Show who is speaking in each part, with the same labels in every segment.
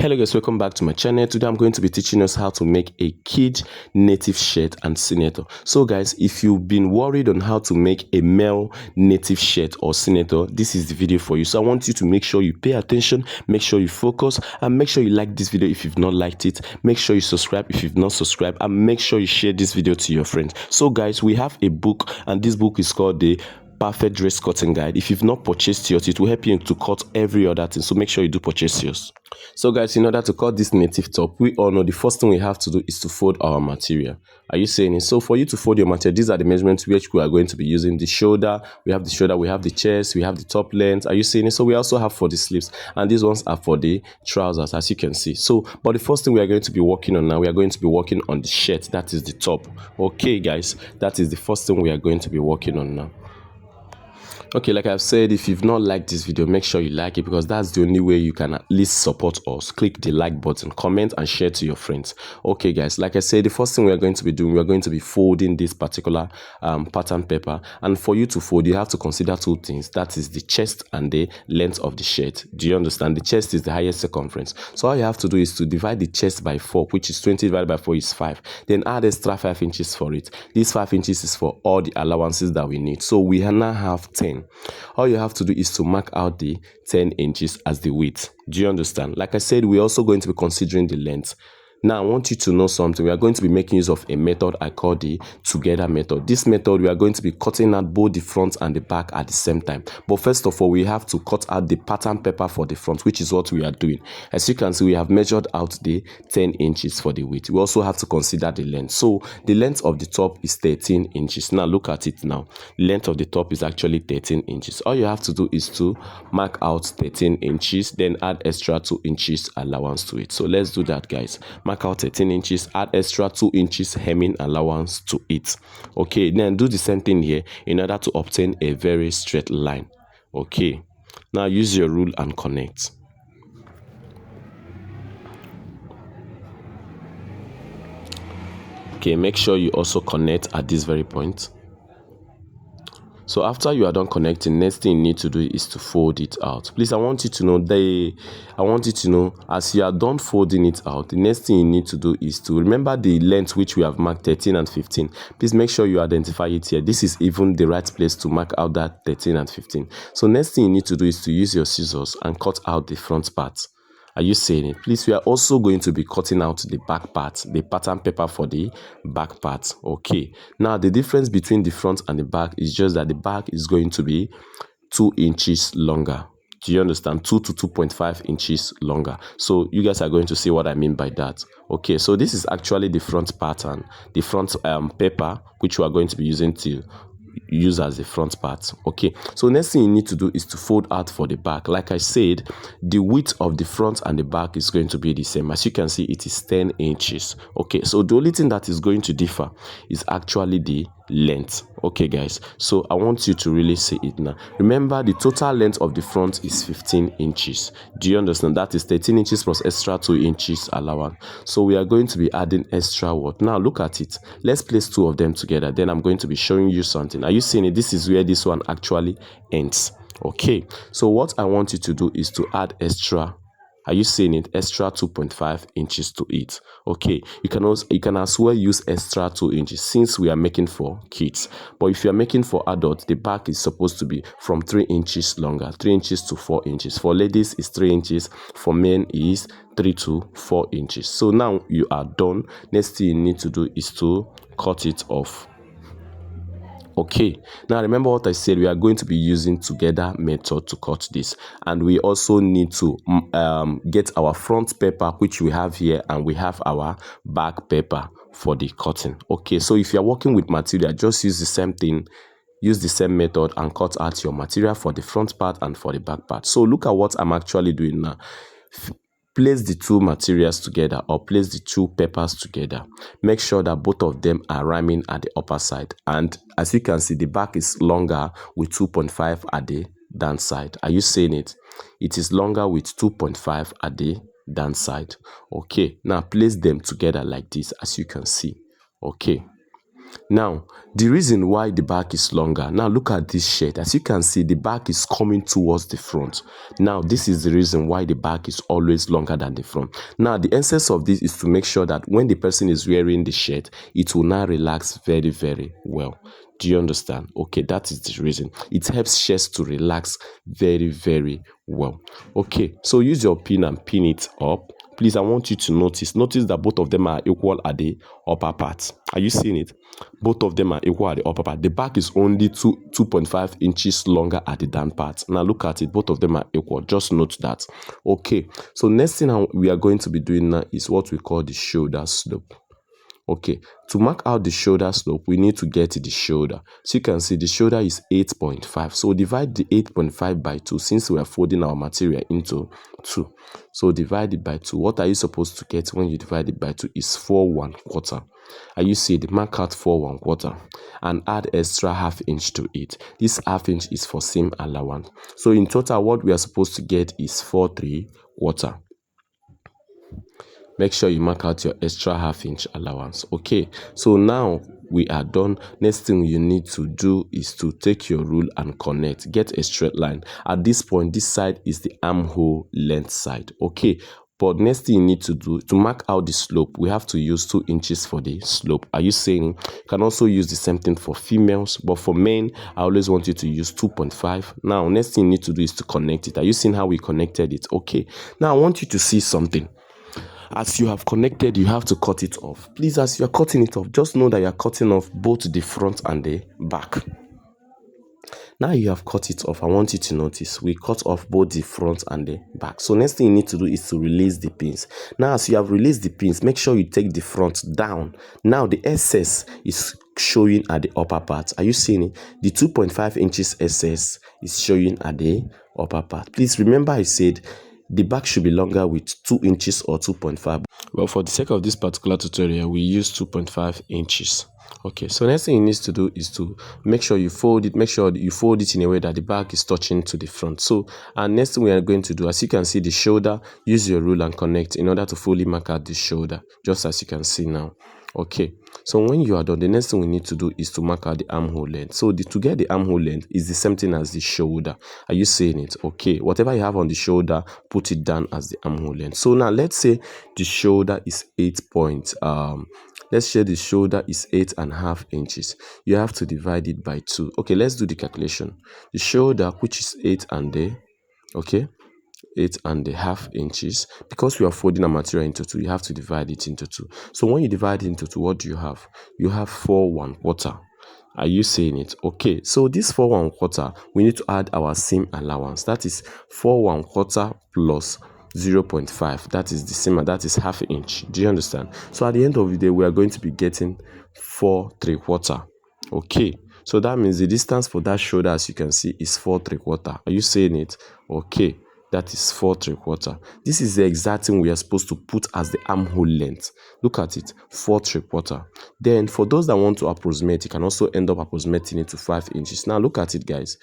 Speaker 1: Hello guys, welcome back to my channel. Today I'm going to be teaching us how to make a kid native shirt and senator. So guys, if you've been worried on how to make a male native shirt or senator, this is the video for you. So I want you to make sure you pay attention, make sure you focus, and make sure you like this video if you've not liked it. Make sure you subscribe if you've not subscribed, and make sure you share this video to your friends. So guys, we have a book, and this book is called the Perfect Dress Cutting Guide. If you've not purchased yours, it will help you to cut every other thing, so make sure you do purchase yours. So guys, in order to cut this native top, we all know the first thing we have to do is to fold our material. Are you saying it? So for you to fold your material, these are the measurements which we are going to be using. The shoulder, we have the chest, we have the top length. Are you seeing it? So we also have for the sleeves, and these ones are for the trousers, as you can see. So but the first thing we are going to be working on now, we are going to be working on the shirt, that is the top. Okay guys, that is the first thing we are going to be working on now. Okay, like I've said, if you've not liked this video, make sure you like it, because that's the only way you can at least support us. Click the like button, comment, and share to your friends. Okay guys, like I said, the first thing we are going to be doing, we are going to be folding this particular pattern paper. And for you to fold, you have to consider two things. That is the chest and the length of the shirt. Do you understand? The chest is the highest circumference, so all you have to do is to divide the chest by 4, which is 20 divided by 4 is 5. Then add extra 5 inches for it. This 5 inches is for all the allowances that we need, so we now have 10. All you have to do is to mark out the 10 inches as the width. Do you understand? Like I said, we're also going to be considering the length. Now I want you to know something. We are going to be making use of a method I call the together method. This method, we are going to be cutting out both the front and the back at the same time. But first of all, we have to cut out the pattern paper for the front, which is what we are doing. As you can see, we have measured out the 10 inches for the width. We also have to consider the length. So the length of the top is 13 inches. Now look at it now. The length of the top is actually 13 inches. All you have to do is to mark out 13 inches, then add extra 2 inches allowance to it. So let's do that, guys. Mark out 13 inches, add extra 2 inches hemming allowance to it. Okay, then do the same thing here in order to obtain a very straight line. Okay, now use your rule and connect. Okay, make sure you also connect at this very point. So after you are done connecting, next thing you need to do is to fold it out. Please, I want you to know as you are done folding it out, the next thing you need to do is to remember the length which we have marked, 13 and 15. Please make sure you identify it here. This is even the right place to mark out that 13 and 15. So next thing you need to do is to use your scissors and cut out the front part. Are you saying it? Please, we are also going to be cutting out the back part, the pattern paper for the back part. Okay, now the difference between the front and the back is just that the back is going to be 2 inches longer. Do you understand? 2 to 2.5 inches longer. So you guys are going to see what I mean by that. Okay, so this is actually the front pattern, the front paper, which we are going to be using to use as the front part. Okay, so next thing you need to do is to fold out for the back. Like I said, the width of the front and the back is going to be the same. As you can see, it is 10 inches. Okay, so the only thing that is going to differ is actually the length. Okay guys, so I want you to really see it now. Remember, the total length of the front is 15 inches. Do you understand? That is 13 inches plus extra 2 inches allowance. So we are going to be adding extra what? Now look at it. Let's place 2 of them together, then I'm going to be showing you something. Are you seeing it? This is where this one actually ends. Okay, so what I want you to do is to add extra, are you seeing it, extra 2.5 inches to it. Okay, you can as well use extra 2 inches since we are making for kids. But if you are making for adults, the back is supposed to be from 3 inches longer, 3 inches to 4 inches. For ladies is 3 inches, for men is 3 to 4 inches. So now you are done. Next thing you need to do is to cut it off. Okay, now remember what I said, we are going to be using together method to cut this, and we also need to get our front paper, which we have here, and we have our back paper for the cutting. Okay, so if you are working with material, just use the same thing, use the same method and cut out your material for the front part and for the back part. So look at what I'm actually doing now. Place the two materials together, or place the two papers together. Make sure that both of them are rhyming at the upper side, and as you can see, the back is longer with 2.5 at the down side. Are you seeing it? It is longer with 2.5 at the down side. Okay, now place them together like this, as you can see. Okay, Now, the reason why the back is longer, now look at this shirt. As you can see, the back is coming towards the front. Now, this is the reason why the back is always longer than the front. Now, the essence of this is to make sure that when the person is wearing the shirt, it will now relax very, very well. Do you understand? Okay, that is the reason. It helps shirts to relax very, very well. Okay, so use your pin and pin it up. Please, I want you to notice that both of them are equal at the upper part. Are you seeing it? Both of them are equal at the upper part. The back is only 2.5 inches longer at the down part. Now look at it. Both of them are equal. Just note that. Okay. So next thing we are going to be doing now is what we call the shoulder slope. Okay, to mark out the shoulder slope, we need to get the shoulder. So you can see the shoulder is 8.5. So divide the 8.5 by 2 since we are folding our material into 2. So divide it by 2. What are you supposed to get when you divide it by 2 is 4 1/4. And you see the mark out 4 1/4 and add extra ½ inch to it. This ½ inch is for seam allowance. So in total, what we are supposed to get is 4 3/4. Make sure you mark out your extra ½ inch allowance. Okay, so now we are done. Next thing you need to do is to take your rule and connect. Get a straight line. At this point, this side is the armhole length side. Okay, but next thing you need to do to mark out the slope, we have to use 2 inches for the slope. Are you saying you can also use the same thing for females, but for men, I always want you to use 2.5. Now, next thing you need to do is to connect it. Are you seeing how we connected it? Okay, now I want you to see something. As you have connected, you have to cut it off. Please, as you are cutting it off, just know that you are cutting off both the front and the back. Now you have cut it off. I want you to notice we cut off both the front and the back. So next thing you need to do is to release the pins. Now, as you have released the pins, make sure you take the front down. Now the excess is showing at the upper part. Are you seeing it? The 2.5 inches excess is showing at the upper part. Please remember I said the back should be longer with 2 inches or 2.5. Well, for the sake of this particular tutorial, we use 2.5 inches. Okay, so next thing you need to do is to make sure you fold it. Make sure you fold it in a way that the back is touching to the front. So, and next thing we are going to do, as you can see the shoulder, use your rule and connect in order to fully mark out the shoulder, just as you can see now. Okay, so when you are done, the next thing we need to do is to mark out the armhole length. So to get the armhole length is the same thing as the shoulder. Are you saying it? Okay, whatever you have on the shoulder, put it down as the armhole length. So now let's say the shoulder is 8.5 inches. You have to divide it by 2. Okay, let's do the calculation. The shoulder, which is 8.5 inches, because we are folding a material into 2, you have to divide it into 2. So when you divide it into 2, what do you have? You have 4 1/4. Are you saying it? Okay, so this 4 1/4, we need to add our seam allowance. That is 4 1/4 plus 0.5. That is the seam, that is ½ inch. Do you understand? So at the end of the day, we are going to be getting 4 3/4. Okay, so that means the distance for that shoulder, as you can see, is 4 3/4. Are you saying it? Okay, that is 4 3/4. This is the exact thing we are supposed to put as the armhole length. Look at it, 4 3/4. Then for those that want to approximate, you can also end up approximating it to 5 inches. Now look at it, guys.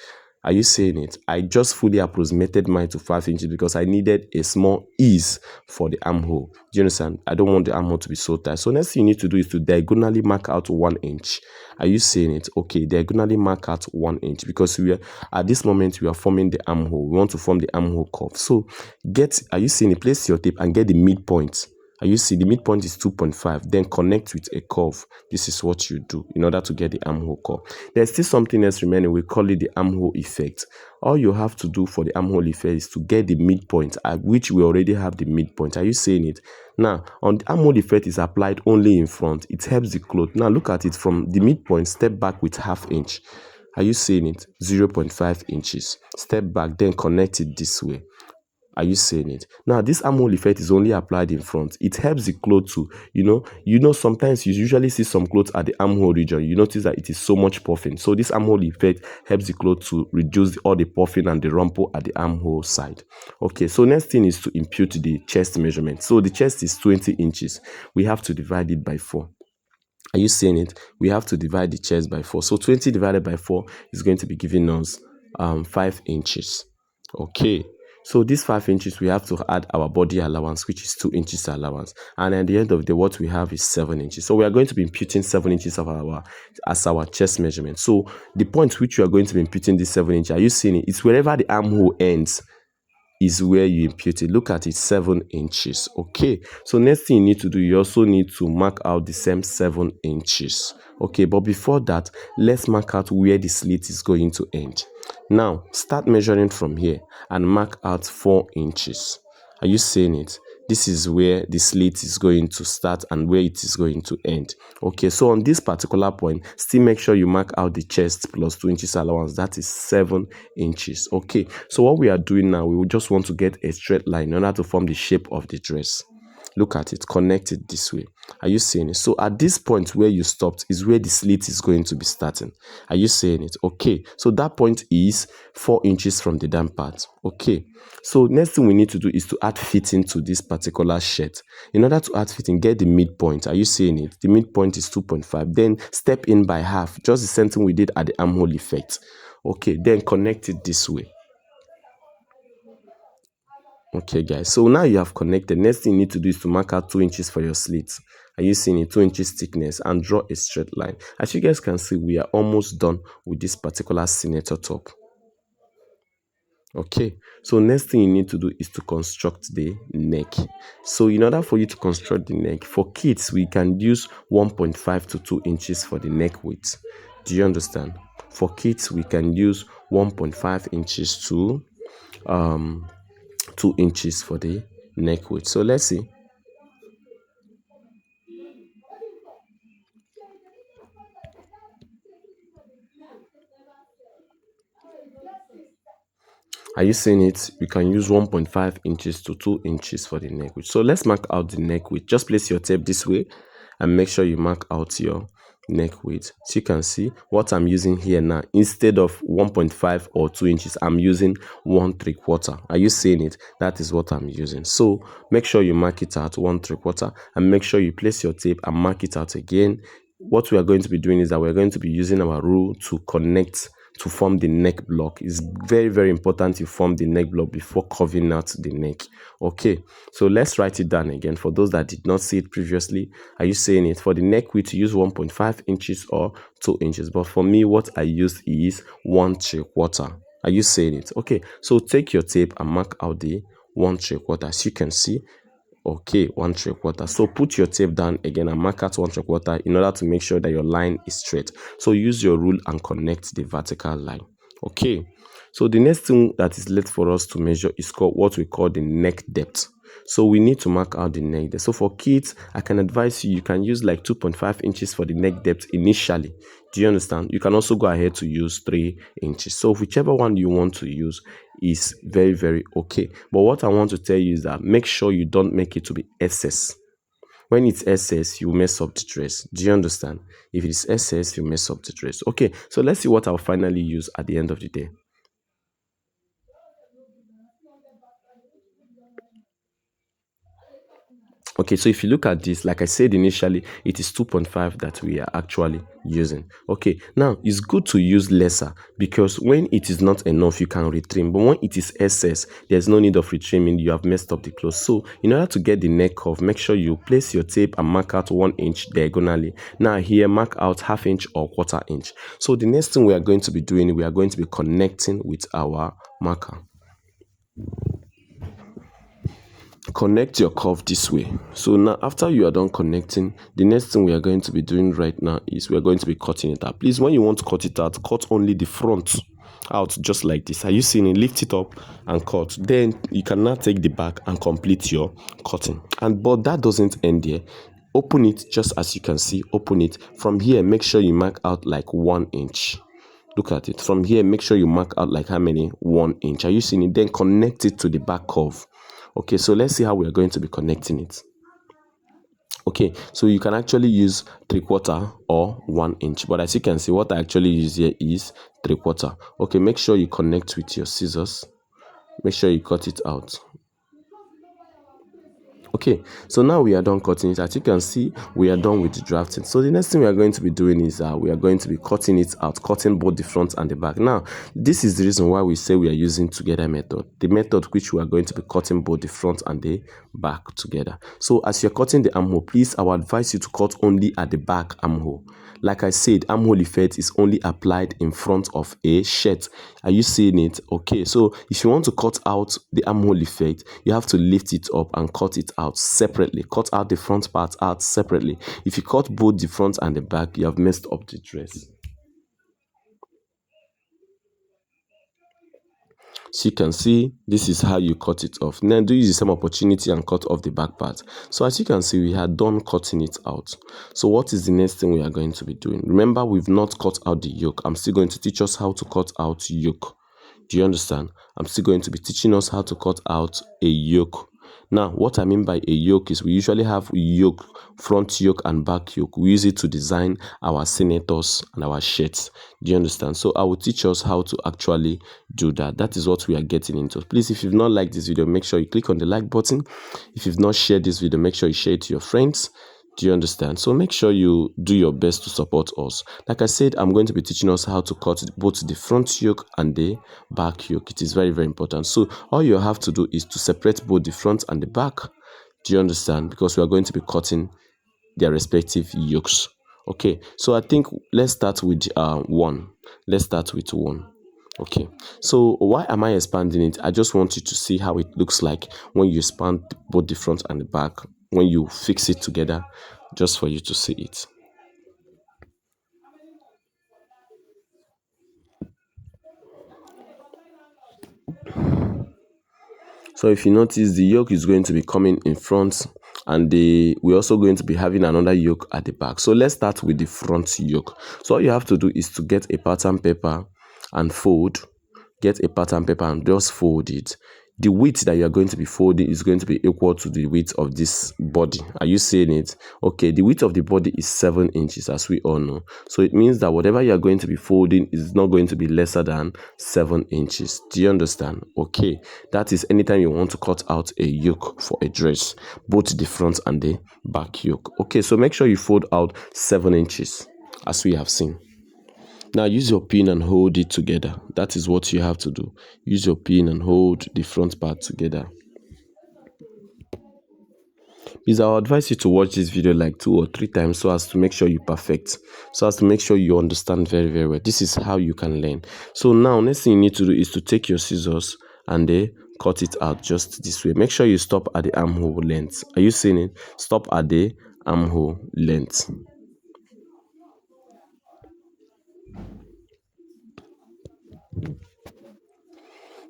Speaker 1: Are you saying it? I just fully approximated mine to 5 inches because I needed a small ease for the armhole. Do you understand? I don't want the armhole to be so tight. So next thing you need to do is to diagonally mark out 1 inch. Are you saying it? Okay, diagonally mark out 1 inch because we are at this moment we are forming the armhole. We want to form the armhole curve. So are you seeing it? Place your tape and get the midpoint. Are you see the midpoint is 2.5, then connect with a curve. This is what you do in order to get the armhole curve. There's still something else remaining. We call it the armhole effect. All you have to do for the armhole effect is to get the midpoint, at which we already have the midpoint. Are you saying it? Now, on the armhole effect is applied only in front. It helps the cloth. Now look at it from the midpoint, step back with ½ inch. Are you seeing it? 0.5 inches. Step back, then connect it this way. Are you saying it? Now, this armhole effect is only applied in front. It helps the cloth to, sometimes you usually see some clothes at the armhole region. You notice that it is so much puffing. So this armhole effect helps the cloth to reduce all the puffing and the rumple at the armhole side. Okay, so next thing is to impute the chest measurement. So the chest is 20 inches. We have to divide it by 4. Are you seeing it? We have to divide the chest by 4. So 20 divided by 4 is going to be giving us 5 inches. Okay. So these 5 inches, we have to add our body allowance, which is 2 inches allowance. And at the end of the day, what we have is 7 inches. So we are going to be imputing 7 inches of as our chest measurement. So the point which you are going to be imputing this 7 inch, are you seeing it? It's wherever the armhole ends is where you impute it. Look at it, 7 inches. Okay, so next thing you need to do, you also need to mark out the same 7 inches. Okay, but before that, let's mark out where the slit is going to end. Now start measuring from here and mark out 4 inches. Are you seeing it? This is where the slit is going to start and where it is going to end. Okay, so on this particular point, still make sure you mark out the chest plus 2 inches allowance. That is 7 inches. Okay, so what we are doing now, we will just want to get a straight line in order to form the shape of the dress. Look at it, connect it this way. Are you seeing it? So at this point where you stopped is where the slit is going to be starting. Are you seeing it? Okay, so that point is 4 inches from the down part. Okay, so next thing we need to do is to add fitting to this particular shirt. In order to add fitting, get the midpoint. Are you seeing it? The midpoint is 2.5. Then step in by half, just the same thing we did at the armhole effect. Okay, then connect it this way. Okay guys, so now you have connected. Next thing you need to do is to mark out 2 inches for your slit. Are you seeing it? 2 inches thickness, and draw a straight line. As you guys can see, we are almost done with this particular senator top. Okay, so next thing you need to do is to construct the neck. So in order for you to construct the neck, for kids we can use 1.5 to 2 inches for the neck width. Do you understand? For kids we can use 1.5 inches to 2 inches for the neck width. So let's see. Are you seeing it? We can use 1.5 inches to 2 inches for the neck width. So let's mark out the neck width. Just place your tape this way and make sure you mark out your neck width. So you can see what I'm using here now. Instead of 1.5 or 2 inches, I'm using 1/3. Are you seeing it? That is what I'm using. So make sure you mark it out 1/3 and make sure you place your tape and mark it out again. What we are going to be doing is that we're going to be using our rule to connect to form the neck block. It's very, very important you form the neck block before curving out the neck. Okay, so let's write it down again for those that did not see it previously. Are you saying it? For the neck width, use 1.5 inches or 2 inches, but for me what I used is 1/3. Are you saying it? Okay, so take your tape and mark out the 1/3. As you can see, okay, 1/3. So put your tape down again and mark out 1/3 in order to make sure that your line is straight. So use your rule and connect the vertical line. Okay, so the next thing that is left for us to measure is called what we call the neck depth. So we need to mark out the neck depth. So for kids, I can advise you, you can use like 2.5 inches for the neck depth initially. Do you understand? You can also go ahead to use 3 inches. So whichever one you want to use is very, very okay. But what I want to tell you is that make sure you don't make it to be excess. When it's excess, you mess up the dress. Do you understand? If it's excess, you mess up the dress. Okay, so let's see what I'll finally use at the end of the day. Okay, so if you look at this, like I said initially, it is 2.5 that we are actually using. Okay, now it's good to use lesser because when it is not enough, you can retrim. But when it is excess, there's no need of retrimming. You have messed up the clothes. So in order to get the neck curve, make sure you place your tape and mark out 1 inch diagonally. Now here, mark out 1/2 inch or 1/4 inch. So the next thing we are going to be doing, we are going to be connecting with our marker. Connect your curve this way. So now after you are done connecting, the next thing we are going to be doing right now is we are going to be cutting it out. Please, when you want to cut it out, cut only the front out just like this. Are you seeing it? Lift it up and cut. Then you can now take the back and complete your cutting. But that doesn't end there. Open it just as you can see. Open it from here. Make sure you mark out like 1 inch. Look at it from here. Make sure you mark out like how many? 1 inch. Are you seeing it? Then connect it to the back curve. Okay, so let's see how we are going to be connecting it. Okay, so you can actually use 3/4 or 1 inch, but as you can see, what I actually use here is 3/4. Okay, make sure you connect with your scissors. Make sure you cut it out. Okay. Okay, so now we are done cutting it. As you can see, we are done with the drafting. So the next thing we are going to be doing is we are going to be cutting it out, cutting both the front and the back. Now, this is the reason why we say we are using together method, the method which we are going to be cutting both the front and the back together. So as you're cutting the armhole, please, I will advise you to cut only at the back armhole. Like I said, armhole effect is only applied in front of a shirt. Are you seeing it? Okay, so if you want to cut out the armhole effect, you have to lift it up and cut it out separately. Cut out the front part out separately. If you cut both the front and the back, you have messed up the dress. So you can see, this is how you cut it off. Now do use the same opportunity and cut off the back part. So as you can see, we had done cutting it out. So what is the next thing we are going to be doing? Remember, we've not cut out the yoke. I'm still going to teach us how to cut out yoke. Do you understand? I'm still going to be teaching us how to cut out a yoke. Now, what I mean by a yoke is we usually have yoke, front yoke and back yoke. We use it to design our senators and our shirts. Do you understand? So I will teach us how to actually do that. That is what we are getting into. Please, if you've not liked this video, make sure you click on the like button. If you've not shared this video, make sure you share it to your friends. Do you understand? So make sure you do your best to support us. Like I said, I'm going to be teaching us how to cut both the front yoke and the back yoke. It is very, very important. So all you have to do is to separate both the front and the back. Do you understand? Because we are going to be cutting their respective yokes. Okay, so I think let's start with one. Let's start with one. Okay, so why am I expanding it? I just want you to see how it looks like when you expand both the front and the back, when you fix it together, just for you to see it. So if you notice, the yoke is going to be coming in front, and we're also going to be having another yoke at the back. So let's start with the front yoke. So all you have to do is to get a pattern paper and fold. Get a pattern paper and just fold it. The width that you are going to be folding is going to be equal to the width of this body. Are you seeing it? Okay, the width of the body is 7 inches, as we all know. So it means that whatever you are going to be folding is not going to be lesser than 7 inches. Do you understand? Okay, that is anytime you want to cut out a yoke for a dress, both the front and the back yoke. Okay, so make sure you fold out 7 inches, as we have seen. Now use your pin and hold it together. That is what you have to do. Use your pin and hold the front part together. Please, I'll advise you to watch this video like 2 or 3 times so as to make sure you perfect. So as to make sure you understand very, very well. This is how you can learn. So now, next thing you need to do is to take your scissors and cut it out just this way. Make sure you stop at the armhole length. Are you seeing it? Stop at the armhole length.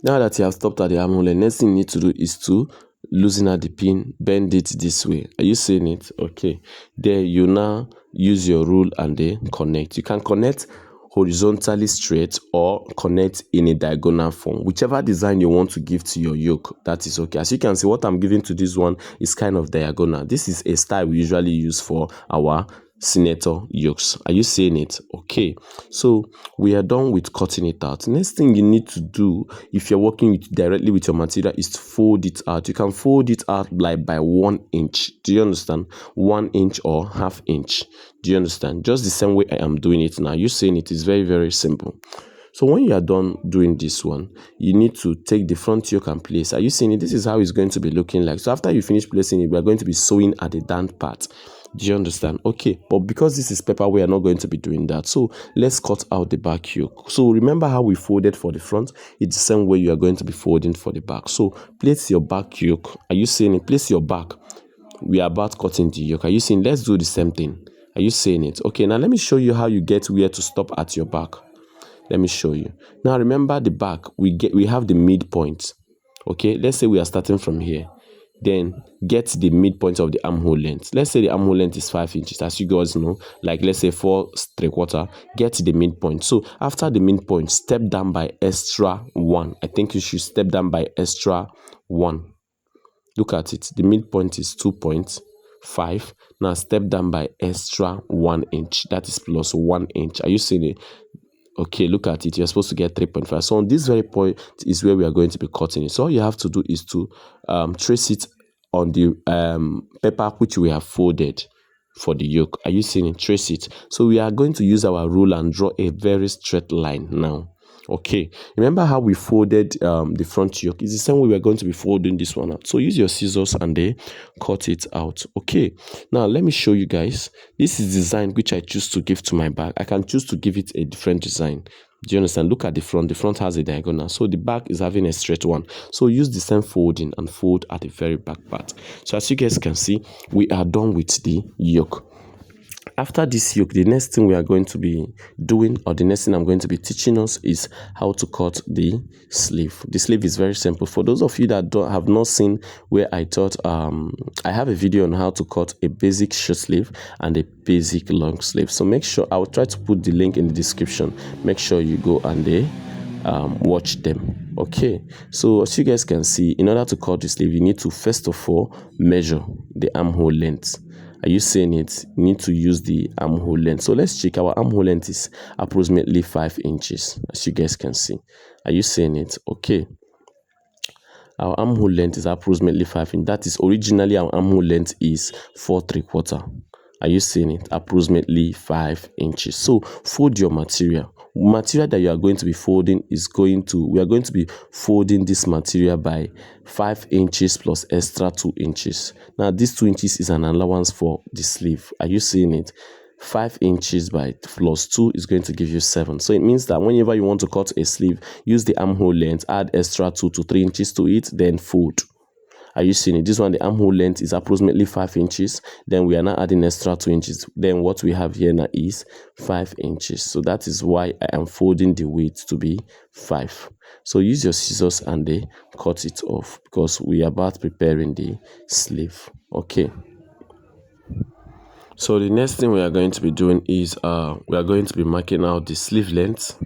Speaker 1: Now that you have stopped at the armhole, the next thing you need to do is to loosen out the pin, bend it this way. Are you seeing it? Okay. There you now use your rule and connect. You can connect horizontally straight or connect in a diagonal form. Whichever design you want to give to your yoke, that is okay. As you can see, what I'm giving to this one is kind of diagonal. This is a style we usually use for our senator yokes. Are you seeing it? Okay, so we are done with cutting it out. Next thing you need to do, if you're working directly with your material, is to fold it out. You can fold it out like by 1 inch. Do you understand? 1 inch or ½ inch. Do you understand? Just the same way I am doing it now. You seeing it is very, very simple. So when you are done doing this one, you need to take the front yoke and place. Are you seeing it? This is how it's going to be looking like. So after you finish placing it, we are going to be sewing at the down part. Do you understand? Okay, but because this is paper, we are not going to be doing that. So let's cut out the back yoke. So remember how we folded for the front? It's the same way you are going to be folding for the back. So place your back yoke. Are you seeing it? Place your back. We are about cutting the yoke. Are you seeing? Let's do the same thing. Are you seeing it? Okay, now let me show you how you get where to stop at your back. Let me show you. Now remember the back, we have the midpoint. Okay, let's say we are starting from here. Then get the midpoint of the armhole length. Let's say the armhole length is 5 inches, as you guys know, like let's say 4¾ get the midpoint. So after the midpoint, step down by extra 1. I think you should step down by extra 1. Look at it. The midpoint is 2.5. Now step down by extra 1 inch. That is plus 1 inch. Are you seeing it? Okay, look at it. You're supposed to get 3.5. So on this very point is where we are going to be cutting it. So all you have to do is to trace it on the paper which we have folded for the yoke. Are you seeing it? Trace it. So we are going to use our ruler and draw a very straight line now. Okay, remember how we folded the front yoke? It's the same way we're going to be folding this one out. So use your scissors and they cut it out. Okay, now let me show you guys. This is design which I choose to give to my bag. I can choose to give it a different design. Do you understand? Look at the front. The front has a diagonal, so the back is having a straight one. So use the same folding and fold at the very back part. So as you guys can see, we are done with the yoke. After this yoke, the next thing we are going to be doing, or the next thing I'm going to be teaching us, is how to cut the sleeve. The sleeve is very simple. For those of you that have not seen where I taught, I have a video on how to cut a basic short sleeve and a basic long sleeve. So make sure, I will try to put the link in the description. Make sure you go and watch them. Okay, so as you guys can see, in order to cut the sleeve, you need to first of all measure the armhole length. Are you seeing it? You need to use the armhole length. So let's check. Our armhole length is approximately 5 inches, as you guys can see. Are you seeing it? Okay. Our armhole length is approximately 5 inches. That is, originally our armhole length is 4 3/4. Are you seeing it? Approximately 5 inches. So fold your material. Material that you are going to be folding is we are going to be folding this material by 5 inches plus extra 2 inches. Now this 2 inches is an allowance for the sleeve. Are you seeing it? 5 inches by plus 2 is going to give you 7. So it means that whenever you want to cut a sleeve, use the armhole length, add extra 2 to 3 inches to it, then fold. Are you seeing it? This one, the armhole length is approximately 5 inches. Then we are now adding extra 2 inches. Then what we have here now is 5 inches. So that is why I am folding the width to be 5. So use your scissors and they cut it off, because we are about preparing the sleeve. Okay. So the next thing we are going to be doing is we are going to be marking out the sleeve length,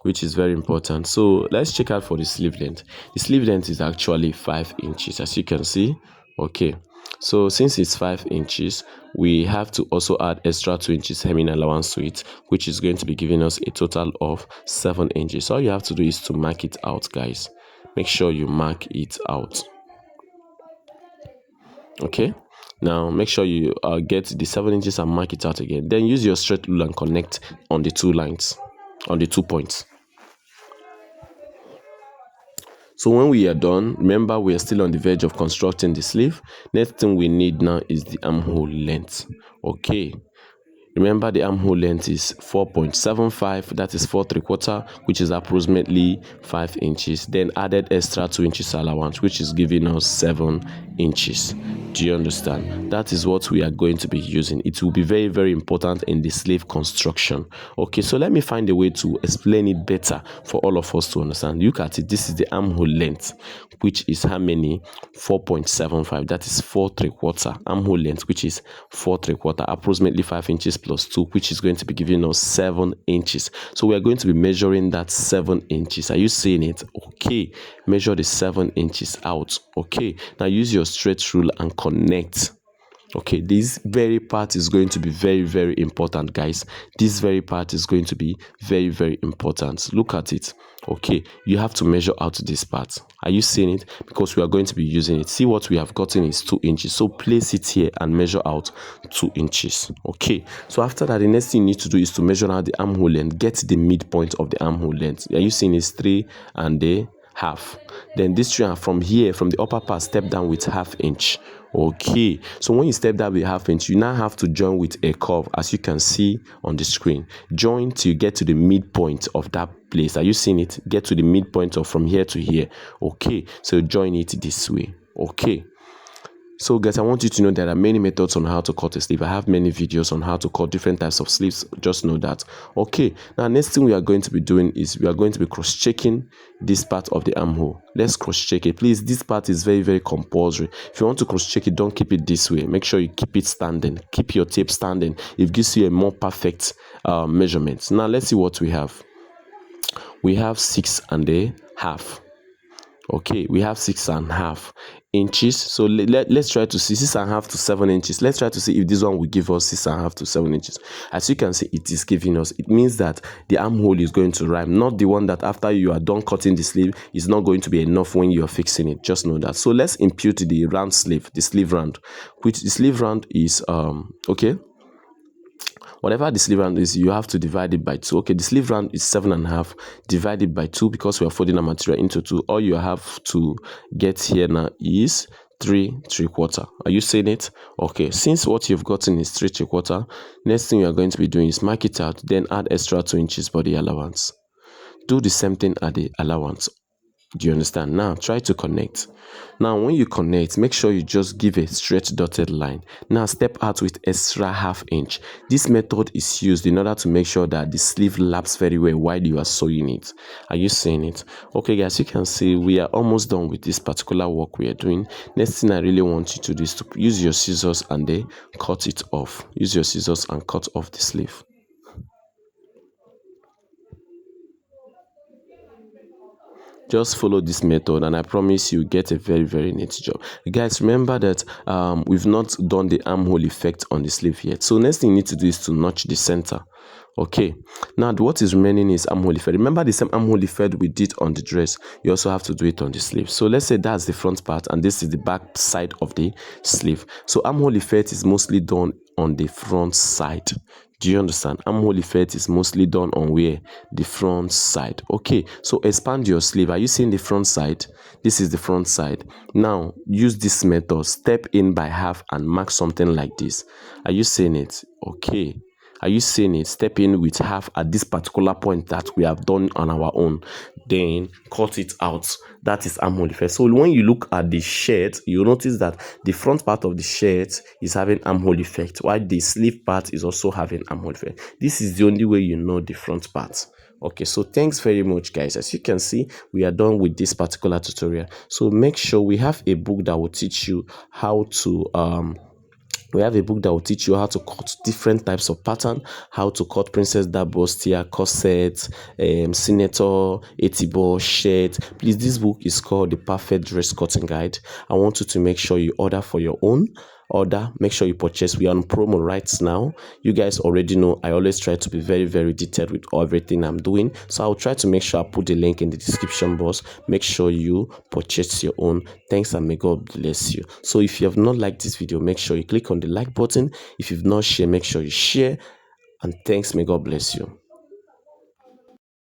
Speaker 1: which is very important. So let's check out for the sleeve length. The sleeve length is actually 5 inches, as you can see. Okay, so since it's 5 inches, we have to also add extra 2 inches hemming allowance to it, which is going to be giving us a total of 7 inches. So all you have to do is to mark it out, guys. Make sure you mark it out. Okay, now make sure you get the 7 inches and mark it out again. Then use your straight rule and connect on the 2 lines, on the 2 points. So when we are done, remember we are still on the verge of constructing the sleeve. Next thing we need now is the armhole length. Okay, remember the armhole length is 4.75, that is 4 3/4, which is approximately 5 inches. Then added extra 2 inches allowance, which is giving us 7 inches. Do you understand? That is what we are going to be using. It will be very, very important in the sleeve construction. Okay, so let me find a way to explain it better for all of us to understand. Look at it. This is the armhole length, which is how many? 4.75. That is 4 3/4. Armhole length, which is 4 3/4, approximately 5 inches plus 2, which is going to be giving us 7 inches. So we are going to be measuring that 7 inches. Are you seeing it? Okay, measure the 7 inches out. Okay, now use your straight rule and connect. Okay, this very part is going to be very, very important, guys. This very part is going to be very, very important. Look at it. Okay, you have to measure out this part. Are you seeing it? Because we are going to be using it. See, what we have gotten is 2 inches. So place it here and measure out 2 inches. Okay, so after that, the next thing you need to do is to measure out the armhole length. Get the midpoint of the armhole length. Are you seeing it's 3 1/2? Then this 3, from here, from the upper part, step down with 1/2 inch. Okay, so when you step down with 1/2 inch, you now have to join with a curve, as you can see on the screen. Join till you get to the midpoint of that place. Are you seeing it? Get to the midpoint of from here to here. Okay, so join it this way. Okay, so guys, I want you to know there are many methods on how to cut a sleeve. I have many videos on how to cut different types of sleeves. Just know that. Okay, now next thing we are going to be doing is we are going to be cross-checking this part of the armhole. Let's cross-check it. Please, this part is very, very compulsory. If you want to cross-check it, don't keep it this way. Make sure you keep it standing. Keep your tape standing. It gives you a more perfect measurement. Now let's see what we have. We have 6 1/2. Okay, we have 6 1/2. inches. So let's try to see 6.5 to 7 inches. Let's try to see if this one will give us 6.5 to 7 inches. As you can see, it is giving us. It means that the armhole is going to rhyme, not the one that after you are done cutting the sleeve is not going to be enough when you are fixing it. Just know that. So let's impute the round sleeve, the sleeve round, which the sleeve round is okay. Whatever the sleeve round is, you have to divide it by 2. Okay, the sleeve round is 7.5 divided by 2 because we are folding our material into 2. All you have to get here now is 3¾ Are you saying it? Okay, since what you've gotten is 3¾ next thing you are going to be doing is mark it out, then add extra 2 inches body allowance. Do the same thing at the allowance. Do you understand? Now try to connect. Now when you connect, make sure you just give a straight dotted line. Now step out with extra ½ inch. This method is used in order to make sure that the sleeve laps very well while you are sewing it. Are you seeing it? Okay guys, you can see we are almost done with this particular work we are doing. Next thing I really want you to do is to use your scissors and then cut it off. Use your scissors and cut off the sleeve. Just follow this method and I promise you get a very neat job. Guys, remember that we've not done the armhole effect on the sleeve yet. So next thing you need to do is to notch the center. Okay, now what is remaining is armhole effect. Remember the same armhole effect we did on the dress, you also have to do it on the sleeve. So let's say that's the front part and this is the back side of the sleeve. So armhole effect is mostly done on the front side. Do you understand? Armhole effect is mostly done on where? The front side. Okay, so expand your sleeve. Are you seeing the front side? This is the front side. Now use this method. Step in by half and mark something like this. Are you seeing it? Okay. Are you seeing it? Step in with half at this particular point that we have done on our own. Then cut it out. That is armhole effect. So when you look at the shirt, you notice that the front part of the shirt is having armhole effect, while the sleeve part is also having armhole effect. This is the only way you know the front part. Okay, so thanks very much guys. As you can see, we are done with this particular tutorial. So make sure we have a book that will teach you how to we have a book that will teach you how to cut different types of pattern, how to cut princess dabostia, corset, senator, etibo, shirt. Please, this book is called The Perfect Dress Cutting Guide. I want you to make sure you order for your own. Make sure you purchase. We are on promo right now. You guys already know I always try to be very detailed with everything I'm doing, so I'll try to make sure I put the link in the description box. Make sure you purchase your own. Thanks and may God bless you. So if you have not liked this video, make sure you click on the like button. If you've not shared, make sure you share, and thanks. May God bless you.